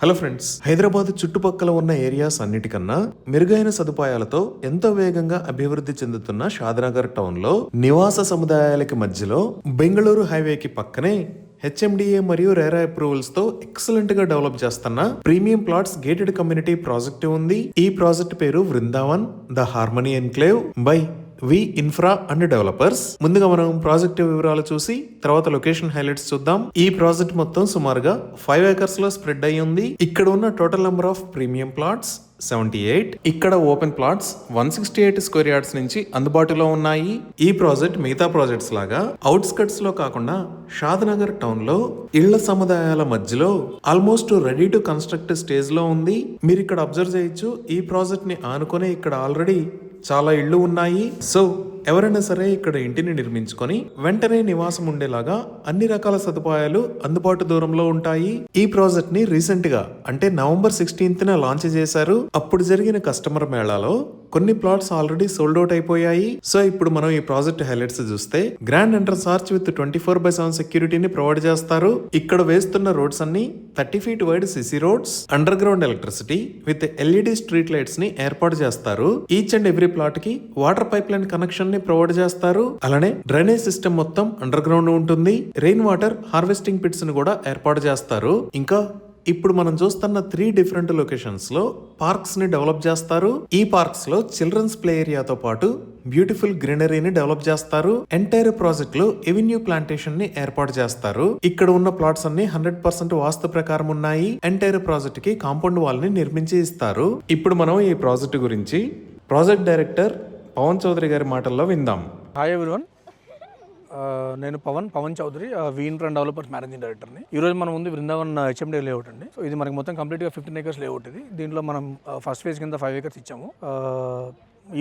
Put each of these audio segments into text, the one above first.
Hello friends, Hyderabad చుట్టుపక్కల ఉన్న areas అన్నిటికన్నా మెరుగైన సదుపాయాలతో ఎంతో వేగంగా అభివృద్ధి చెందుతున్న షాద్నగర్ టౌన్ లో నివాస సముదాయాలకి మధ్యలో బెంగళూరు హైవేకి పక్కనే హెచ్ఎండిఏ మరియు రేరా అప్రూవల్స్ తో ఎక్సలెంట్ గా డెవలప్ చేస్తున్న premium plots gated community project ఉంది. ఈ ప్రాజెక్ట్ పేరు Vrindavan the harmony enclave by V infra and developers. ముందుగా మనం ప్రాజెక్ట్ వివరాలు చూసి తర్వాత లొకేషన్ హైలైట్స్ చూద్దాం. ఈ ప్రాజెక్ట్ మొత్తం సుమారుగా 5 acres లో స్ప్రెడ్ అయి ఉంది. ఇక్కడ ఉన్న total number of premium plots 78. ఇక్కడ ఓపెన్ ప్లాట్స్ 168 స్క్వేర్ యార్డ్స్ నుంచి అందుబాటులో ఉన్నాయి. ఈ ప్రాజెక్ట్ మిగతా ప్రాజెక్ట్స్ లాగా అవుట్స్కట్స్ లో కాకుండా షాద్నగర్ టౌన్ లో ఇళ్ల సముదాయాల మధ్యలో almost ready to construct stage లో ఉంది. మీరు ఇక్కడ అబ్జర్వ్ చేయొచ్చు. ఈ ప్రాజెక్ట్ ని ఆనుకునే ఇక్కడ ఆల్రెడీ చాలా ఇళ్లు ఉన్నాయి. సో ఎవరైనా సరే ఇక్కడ ఇంటిని నిర్మించుకొని వెంటనే నివాసం ఉండేలాగా అన్ని రకాల సదుపాయాలు అందుబాటు దూరంలో ఉంటాయి. ఈ ప్రాజెక్ట్ ని రీసెంట్ గా అంటే November 16th లాంచ్ చేశారు. అప్పుడు జరిగిన కస్టమర్ మేళాలో కొన్ని ప్లాట్స్ ఆల్రెడీ సోల్డ్ అవుట్ అయిపోయాయి. సో ఇప్పుడు మనం ఈ ప్రాజెక్ట్ హైలైట్స్ చూస్తే గ్రాండ్ ఎంట్రన్స్ ఆర్చ్ విత్ 24/7 సెక్యూరిటీని ప్రొవైడ్ చేస్తారు. ఇక్కడ వేస్తున్న రోడ్స్ అన్ని 30 feet wide CC roads, under ground electricity with LED street lights ని ఏర్పాటు చేస్తారు. ఈచ్ అండ్ ఎవ్రీ ప్లాట్ కి వాటర్ పైప్ లైన్ కనెక్షన్ ని ప్రొవైడ్ చేస్తారు. అలానే డ్రైనేజ్ సిస్టమ్ మొత్తం అండర్ గ్రౌండ్ ఉంటుంది. రెయిన్ వాటర్ హార్వెస్టింగ్ పిట్స్ ని కూడా ఏర్పాటు చేస్తారు. ఇంకా ఇప్పుడు మనం చూస్తున్న 3 డిఫరెంట్ లొకేషన్స్ లో పార్క్స్ ని డెవలప్ చేస్తారు. ఈ పార్క్స్ లో చిల్డ్రన్స్ ప్లే ఏరియాతో పాటు బ్యూటిఫుల్ గ్రీనరీని డెవలప్ చేస్తారు. ఎంటైర్ ప్రాజెక్ట్ లో ఎవెన్యూ ప్లాంటేషన్ ని ఏర్పాటు చేస్తారు. ఇక్కడ ఉన్న ప్లాట్స్ అన్ని 100% వాస్తు ప్రకారం ఉన్నాయి. ఎంటైర్ ప్రాజెక్ట్ కి కాంపౌండ్ వాల్ ని నిర్మించి ఇస్తారు. ఇప్పుడు మనం ఈ ప్రాజెక్ట్ గురించి ప్రాజెక్ట్ డైరెక్టర్ పవన్ చౌదరి గారి మాటల్లో విందాం. హాయ్ ఎవ్రీవన్, నేను పవన్ చౌదరి, వి ఇన్ఫ్రా డెవలపర్స్ మేనేజింగ్ డైరెక్టర్ని. ఈరోజు మనం ఉంది వృందావన్ హెచ్ఎండి లేఅవుట్ అండి. సో ఇది మనకి మొత్తం కంప్లీట్గా 15 acres లేఅవుట్. ఇది దీంట్లో మనం ఫస్ట్ ఫేజ్ కింద 5 acres ఇచ్చాము.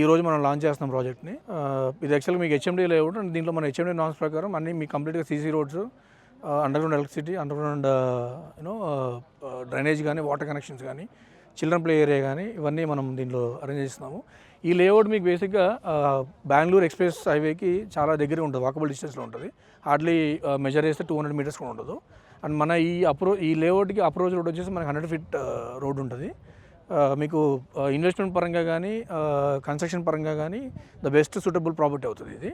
ఈ రోజు మనం లాంచ్ చేస్తున్నాం ప్రాజెక్ట్ని. ఇది యాక్చువల్గా మీకు హెచ్ఎండి లేఅవుట్ అండ్ దీంట్లో మన హెచ్ఎండి నామ్స్ ప్రకారం అన్ని మీకు కంప్లీట్గా CC roads, under ground electricity, under ground drainage కానీ, వాటర్ కనెక్షన్స్ కానీ, చిల్డ్రన్ ప్లే ఏరియా కానీ ఇవన్నీ మనం దీంట్లో అరేంజ్ చేస్తున్నాము. ఈ లేఅవుట్ మీకు బేసిక్గా బెంగళూరు ఎక్స్ప్రెస్ హైవేకి చాలా దగ్గర ఉంటుంది, వాకబుల్ డిస్టెన్స్లో ఉంటుంది. హార్డ్లీ మెజర్ చేస్తే 200 meters కూడా ఉండదు. అండ్ మన ఈ లేఅవుట్కి అప్రోచ్ రోడ్ వచ్చేసి మనకి 100 feet రోడ్ ఉంటుంది. మీకు ఇన్వెస్ట్మెంట్ పరంగా కానీ, కన్స్ట్రక్షన్ పరంగా కానీ ద బెస్ట్ సూటబుల్ ప్రాపర్టీ అవుతుంది ఇది.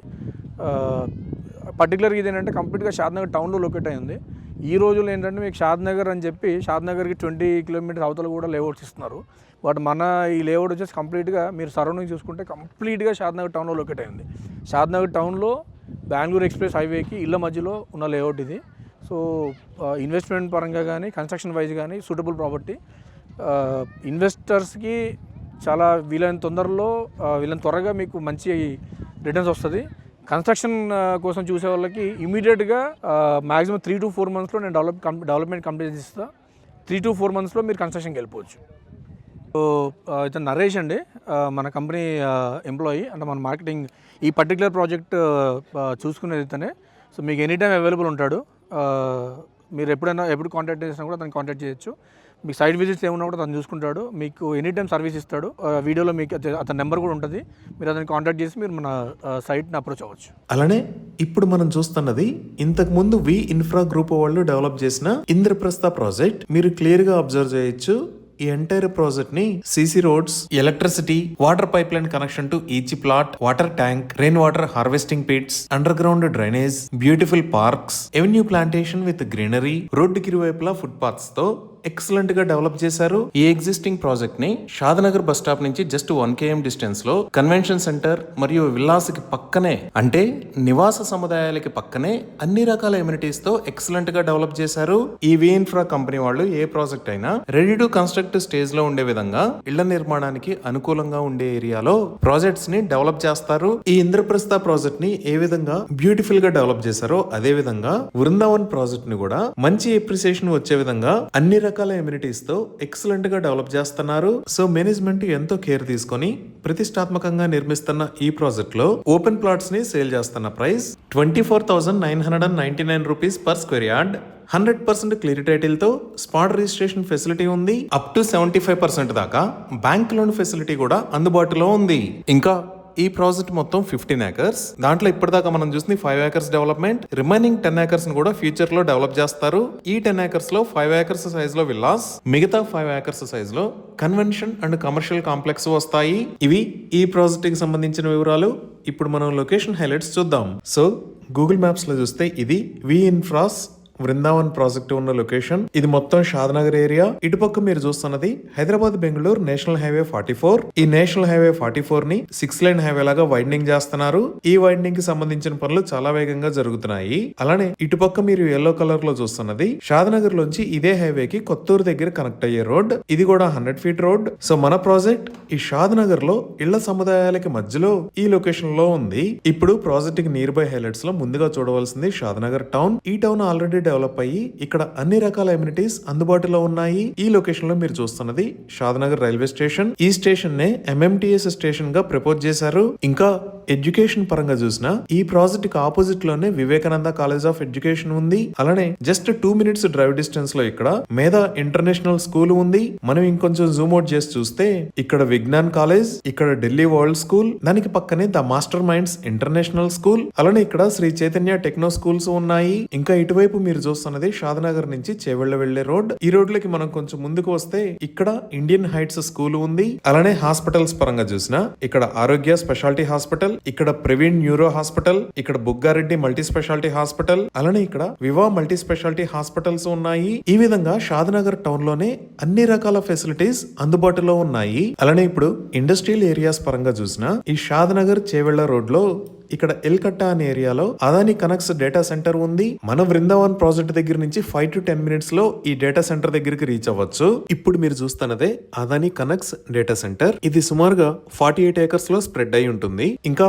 పర్టికులర్గా ఇది ఏంటంటే కంప్లీట్గా షాద్నగర్ టౌన్లో లొకేట్ అయింది. ఈ రోజుల్లో ఏంటంటే మీకు షాద్నగర్ అని చెప్పి షాద్నగర్కి 20 kilometers అవతల కూడా లేఅవుట్స్ ఇస్తున్నారు. బట్ మన ఈ లేఅవుట్ వచ్చేసి కంప్లీట్గా మీరు సరౌండింగ్ చూసుకుంటే కంప్లీట్గా షాద్నగర్ టౌన్లో లొకేట్ అయింది. షాద్నగర్ టౌన్లో బెంగళూరు ఎక్స్ప్రెస్ హైవేకి ఇళ్ళ మధ్యలో ఉన్న లేఅవుట్ ఇది. సో ఇన్వెస్ట్మెంట్ పరంగా కానీ, కన్స్ట్రక్షన్ వైజ్ కానీ సూటబుల్ ప్రాపర్టీ. ఇన్వెస్టర్స్కి చాలా వీళ్ళని త్వరగా మీకు మంచి రిటర్న్స్ వస్తుంది. కన్స్ట్రక్షన్ కోసం చూసే వాళ్ళకి ఇమీడియట్గా మ్యాక్సిమం 3 to 4 months నేను డెవలప్మెంట్ కంప్లీట్ చేస్తా. 3 to 4 months మీరు కన్స్ట్రక్షన్కి వెళ్ళిపోవచ్చు. సో ఇతను నరేష్ అండి, మన కంపెనీ ఎంప్లాయీ. అంటే మన మార్కెటింగ్ ఈ పర్టికులర్ ప్రాజెక్ట్ చూసుకునేది ఇతనే. సో మీకు ఎనీ టైం అవైలబుల్ ఉంటాడు. మీరు ఎప్పుడు కాంటాక్ట్ చేసినా కూడా అతను కాంటాక్ట్ చేయొచ్చు. మీకు సైట్ విజిట్స్ ఏమన్నా కూడా తను చూసుకుంటాడు. మీకు ఎనీ టైం సర్వీస్ ఇస్తాడు. వీడియోలో మీకు అతని నెంబర్ కూడా ఉంటుంది. మీరు అతన్ని కాంటాక్ట్ చేసి మీరు మన సైట్ని అప్రోచ్ అవ్వచ్చు. అలానే ఇప్పుడు మనం చూస్తున్నది ఇంతకు ముందు వి ఇన్ఫ్రా గ్రూప్ వాళ్ళు డెవలప్ చేసిన ఇంద్రప్రస్థ ప్రాజెక్ట్. మీరు క్లియర్ గా అబ్జర్వ్ చేయొచ్చు. ఈ ఎంటైర్ ప్రాజెక్ట్ ని CC roads, electricity, water pipeline connection to each plot, water tank, rain water harvesting pits, underground drainage, beautiful parks, avenue plantation with greenery, రోడ్డుకి ఇరువైపులా footpaths తో excellent గా develop చేశారు. ఈ existing project ని Shadnagar bus stop నుంచి just 1 km distance లో convention centre మరియు విల్లాస్ కి పక్కనే, అంటే నివాస సముదాయాలకి పక్కనే అన్ని రకాల ఎమ్యూనిటీస్ తో ఎక్సలెంట్ గా డెవలప్ చేశారు. ఈ వి ఇన్ఫ్రా కంపెనీ వాళ్ళు ఏ ప్రాజెక్ట్ అయినా రెడీ టు కన్స్ట్రక్ట్ స్టేజ్ లో ఉండే విధంగా ఇళ్ల నిర్మాణానికి అనుకూలంగా ఉండే ఏరియాలో ప్రాజెక్ట్స్ ని డెవలప్ చేస్తారు. ఈ ఇంద్రప్రస్థ ప్రాజెక్ట్ ని ఏ విధంగా బ్యూటిఫుల్ గా డెవలప్ చేశారో అదే విధంగా వృందావన్ ప్రాజెక్ట్ ని కూడా మంచి ఎప్రిసియేషన్ వచ్చే విధంగా అన్ని రకాల ఎమ్యూనిటీస్ తో ఎక్సలెంట్ గా డెవలప్ చేస్తున్నారు. సో మేనేజ్మెంట్ ఎంతో కేర్ తీసుకొని ప్రతిష్టాత్మకంగా నిర్మిస్తున్న ఈ ప్రాజెక్ట్ లో ఓపెన్ ప్లాట్స్ ని సేల్ చేస్తున్న price 24,999 rupees per square yard. 100% clear title తో స్పాట్ రిజిస్ట్రేషన్ ఫెసిలిటీ ఉంది. అప్ టు 75% దాకా బ్యాంక్ లోన్ ఫెసిలిటీ కూడా అందుబాటులో ఉంది. ఇంకా ఈ ప్రాజెక్ట్ మొత్తం 15 ఏకర్స్. దాంట్లో ఇప్పటిదాకా మనం చూసింది 5 ఏకర్స్ డెవలప్మెంట్. రిమైనింగ్ 10 ఏకర్స్ ని కూడా ఫ్యూచర్ లో డెవలప్ చేస్తారు. ఈ 10 ఏకర్స్ లో 5 ఏకర్స్ సైజ్ లో విల్లాస్, మిగతా 5 ఏకర్స్ సైజ్ లో కన్వెన్షన్ అండ్ కమర్షియల్ కాంప్లెక్స్ వస్తాయి. ఇవి ఈ ప్రాజెక్ట్ కి సంబంధించిన వివరాలు. ఇప్పుడు మనం లొకేషన్ హైలైట్స్ చూద్దాం. సో గూగుల్ మ్యాప్స్ లో చూస్తే ఇది వి ఇన్ఫ్రాస్ వృందావన్ ప్రాజెక్ట్ ఉన్న లొకేషన్. ఇది మొత్తం షాద్నగర్ ఏరియా. ఇటుపక్క మీరు చూస్తున్నది హైదరాబాద్ బెంగళూరు నేషనల్ హైవే 44. ఈ నేషనల్ హైవే 44 ని 6 లైన్ హైవే లాగా వైండింగ్ చేస్తున్నారు. ఈ వైండింగ్ కి సంబంధించిన పనులు చాలా వేగంగా జరుగుతున్నాయి. అలానే ఇటుపక్క మీరు ఎల్లో కలర్ లో చూస్తున్నది షాద్నగర్ లోంచి ఇదే హైవే కి కొత్తూరు దగ్గర కనెక్ట్ అయ్యే రోడ్. ఇది కూడా 100 ఫీట్ రోడ్. సో మన ప్రాజెక్ట్ ఈ షాద్నగర్ లో ఇళ్ల సముదాయాలకి మధ్యలో ఈ లొకేషన్ లో ఉంది. ఇప్పుడు ప్రాజెక్ట్ కి నియర్ బై హైలైట్స్ లో ముందుగా చూడవలసింది షాద్నగర్ టౌన్. ఈ టౌన్ ఆల్రెడీ డెవలప్ అయ్యి ఇక్కడ అన్ని రకాల ఎమ్యూనిటీస్ అందుబాటులో ఉన్నాయి. ఈ లొకేషన్ లో మీరు చూస్తున్నది షాద్నగర్ రైల్వే స్టేషన్. ఈ స్టేషన్ నే MMTS స్టేషన్ గా ప్రపోజ్ చేశారు. ఇంకా ఎడ్యుకేషన్ పరంగా చూసినా ఈ ప్రాజెక్ట్ కి ఆపోజిట్ లోనే వివేకానంద కాలేజ్ ఆఫ్ ఎడ్యుకేషన్ ఉంది. అలానే జస్ట్ 2 మినిట్స్ డ్రైవ్ డిస్టెన్స్ లో ఇక్కడ మేధా ఇంటర్నేషనల్ స్కూల్ ఉంది. మనం ఇంకొంచెం జూమ్ అవుట్ చేసి చూస్తే ఇక్కడ విజ్ఞాన్ కాలేజ్, ఇక్కడ ఢిల్లీ వరల్డ్ స్కూల్, దానికి పక్కనే the master minds international school, అలానే ఇక్కడ శ్రీ చైతన్య టెక్నో స్కూల్స్ ఉన్నాయి. ఇంకా ఇటువైపు మీరు చూస్తున్నది షాద్నగర్ నుంచి చేవెళ్ల వెళ్లే రోడ్. ఈ రోడ్లకి మనం కొంచెం ముందుకు వస్తే ఇక్కడ ఇండియన్ హైట్స్ స్కూల్ ఉంది. అలానే హాస్పిటల్స్ పరంగా చూసినా ఇక్కడ ఆరోగ్య స్పెషాలిటీ హాస్పిటల్, ఇక్కడ ప్రవీణ్ న్యూరో హాస్పిటల్, ఇక్కడ బుగ్గారెడ్డి మల్టీ స్పెషాలిటీ హాస్పిటల్, అలానే ఇక్కడ వివా మల్టీ స్పెషాలిటీ హాస్పిటల్స్ ఉన్నాయి. ఈ విధంగా షాద్నగర్ టౌన్ లోనే అన్ని రకాల ఫెసిలిటీస్ అందుబాటులో ఉన్నాయి. అలానే ఇప్పుడు ఇండస్ట్రియల్ ఏరియాస్ పరంగా చూసినా ఈ షాద్నగర్ చేవెళ్ల రోడ్ లో ఇక్కడ ఎల్కట్టా అనే ఏరియాలో అదాని కనెక్ట్స్ డేటా సెంటర్ ఉంది. మన వృందావన్ ప్రాజెక్ట్ దగ్గర నుంచి 5 to 10 మినిట్స్ లో ఈ డేటా సెంటర్ దగ్గరికి రీచ్ అవ్వచ్చు. ఇప్పుడు మీరు చూస్తున్నదే అదాని కనెక్ట్స్ డేటా సెంటర్. ఇది సుమారుగా 48 ఏకర్స్ లో స్ప్రెడ్ అయి ఉంటుంది. ఇంకా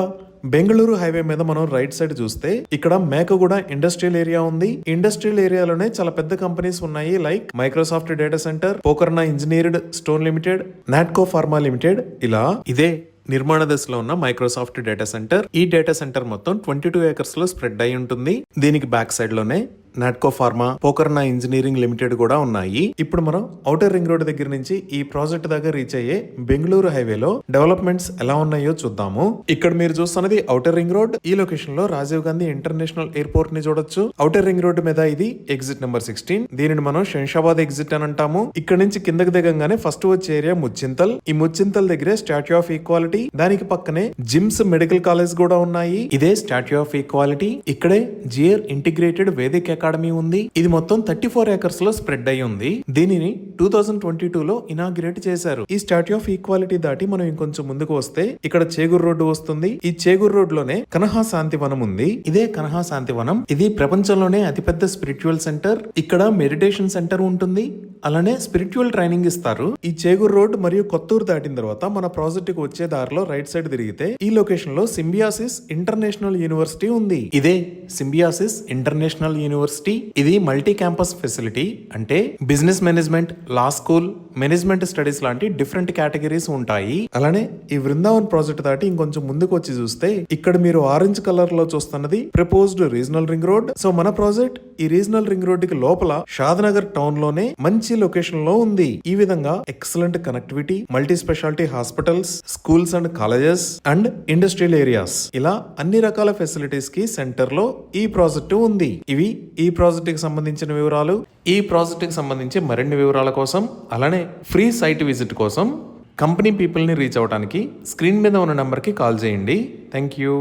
బెంగళూరు హైవే మీద మనం రైట్ సైడ్ చూస్తే ఇక్కడ మేకగూడ ఇండస్ట్రియల్ ఏరియా ఉంది. ఇండస్ట్రియల్ ఏరియాలోనే చాలా పెద్ద కంపెనీస్ ఉన్నాయి. Like Microsoft data centre, Pokarna engineered stone limited, Natco pharma limited. ఇలా ఇదే నిర్మాణ దశలో ఉన్న మైక్రోసాఫ్ట్ డేటా సెంటర్. ఈ డేటా సెంటర్ మొత్తం 22 ఏకర్స్ లో స్ప్రెడ్ అయి ఉంటుంది. దీనికి బ్యాక్ సైడ్ లోనే Natco pharma, Pokarna engineering limited కూడా ఉన్నాయి. ఇప్పుడు మనం ఔటర్ రింగ్ రోడ్ దగ్గర నుంచి ఈ ప్రాజెక్ట్ దాకా రీచ్ అయ్యే బెంగళూరు హైవేలో డెవలప్మెంట్స్ ఎలా ఉన్నాయో చూద్దాము. ఇక్కడ మీరు చూస్తున్నది ఔటర్ రింగ్ రోడ్. ఈ లొకేషన్ లో రాజీవ్ గాంధీ ఇంటర్నేషనల్ ఎయిర్పోర్ట్ ని చూడొచ్చు. ఔటర్ రింగ్ రోడ్ మీద ఇది ఎగ్జిట్ నెంబర్ 16. దీనిని మనం శంషాబాద్ ఎగ్జిట్ అని అంటాము. ఇక్కడ నుంచి కిందకి దిగంగానే ఫస్ట్ వచ్చే ఏరియా ముచ్చింతల్. ఈ ముచ్చింతల్ దగ్గరే స్టాట్యూ ఆఫ్ ఈక్వాలిటీ, దానికి పక్కనే జిమ్స్ మెడికల్ కాలేజ్ కూడా ఉన్నాయి. ఇదే స్టాట్యూ ఆఫ్ ఈక్వాలిటీ. ఇక్కడే జియర్ ఇంటిగ్రేటెడ్ వేదిక్ అకాడమీ ఉంది. ఇది మొత్తం 34 ఏకర్స్ లో స్ప్రెడ్ అయి ఉంది. దీనిని 2022 లో ఇనాగ్రేట్ చేశారు. ఈ స్టాట్యూ ఆఫ్ ఈక్వాలిటీ దాటి మనం ఇంకొంచెం ముందుకు వస్తే ఇక్కడ చేగూరు రోడ్డు వస్తుంది. ఈ చేగూరు రోడ్ లోనే కనహా శాంతివనం ఉంది. ఇదే కనహా శాంతివనం. ఇది ప్రపంచంలోనే అతిపెద్ద స్పిరిచువల్ సెంటర్. ఇక్కడ మెడిటేషన్ సెంటర్ ఉంటుంది. అలానే స్పిరిచువల్ ట్రైనింగ్ ఇస్తారు. ఈ చేగూరు రోడ్ మరియు కొత్తూరు దాటిన తర్వాత మన ప్రాజెక్ట్ కు వచ్చే దారిలో రైట్ సైడ్ తిరిగితే ఈ లొకేషన్ లో సింబియాసిస్ ఇంటర్నేషనల్ యూనివర్సిటీ ఉంది. ఇదే సింబియాసిస్ ఇంటర్నేషనల్ యూనివర్సిటీ. ఇది మల్టీ క్యాంపస్ ఫెసిలిటీ. అంటే బిజినెస్ మేనేజ్మెంట్, లా స్కూల్, మేనేజ్మెంట్ స్టడీస్ లాంటి డిఫరెంట్ కేటగిరీస్ ఉంటాయి. అలానే ఈ వృందావన్ ప్రాజెక్ట్ దాటి ఇంకొంచెం ముందుకు వచ్చి చూస్తే ఇక్కడ మీరు ఆరెంజ్ కలర్ లో చూస్తున్నది proposed regional ring road. So మన ప్రాజెక్ట్ ఈ రీజనల్ రింగ్ రోడ్ కి లోపల షాద్నగర్ టౌన్ లోనే మంచి లొకేషన్ లో ఉంది. ఈ విధంగా excellent connectivity, multi speciality hospitals, schools and colleges and industrial areas, ఇలా అన్ని రకాల ఫెసిలిటీస్ కి సెంటర్ లో ఈ ప్రాజెక్టు ఉంది. ఇవి ఈ ప్రాజెక్ట్ కి సంబంధించిన వివరాలు. ఈ ప్రాజెక్ట్ కి సంబంధించి మరిన్ని వివరాల కోసం అలానే ఫ్రీ సైట్ విజిట్ కోసం కంపెనీ పీపుల్ ని రీచ్ అవడానికి స్క్రీన్ మీద ఉన్న నంబర్ కి కాల్ చేయండి. Thank you.